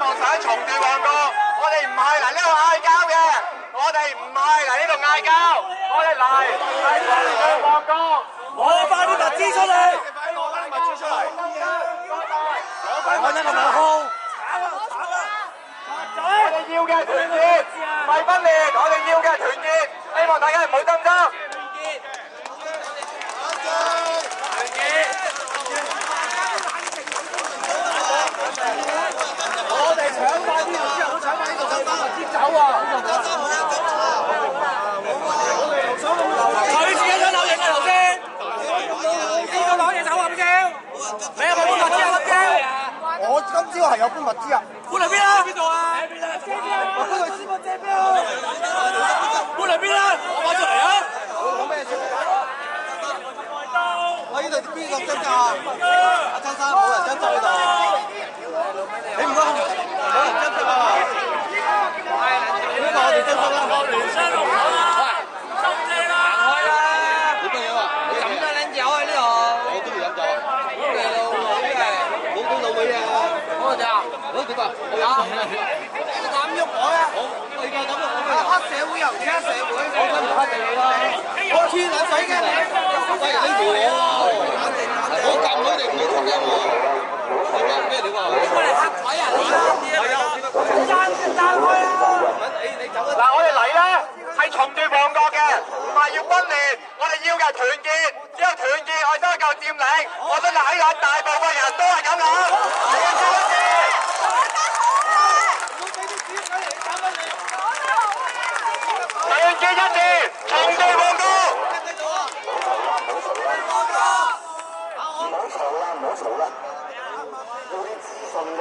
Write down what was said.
望想重奪旺角，我哋唔係嚟呢度嗌交嘅，我哋唔係嚟呢度嗌交，我哋嚟係重奪旺角。攞翻啲物資出嚟！攞翻啲物資出嚟！攞翻個口號！我哋要嘅團結，唔係分裂。我哋要嘅團結，希望大家唔好爭執。我哋搶翻呢度之後，都搶翻呢度，搶翻物資走啊！佢自己想扭影啊！頭先，邊個攞嘢走啊？今朝，你係咪搬物資啊？今朝，我今朝係有搬物資啊！搬嚟邊啊？邊度啊？我搬去師傅借標。搬嚟邊啊？攞翻出嚟啊！攞咩出嚟？我呢度邊個執㗎？阿張生，冇人執咗呢度。你唔該，冇人執㗎啊！呢個我哋執咗啦。聯商龍啊！收聲啦！行開啦！你乜嘢啊？你咁多撚酒喺呢度？我都要飲酒。咁你老妹係冇到老妹啊？嗰個咋？嗰點啊？有。你敢喐我啊？我而家咁啊！黑社會又唔似黑社會。我梗唔黑地你啦！我黐撚水嘅你。喂，你扶我喎！我撳佢哋唔好同音喎。你話咩料啊？過嚟黑鬼啊！係啊！爭開啊！你走啊！嗱，我哋嚟咧係重奪旺角嘅，唔係要分裂。我哋要嘅係團結，只有團結我哋先能夠佔領。我相信喺度大部分人都係咁諗。團結一致，重奪旺角。唔好嘈啦，要啲資訊㗎。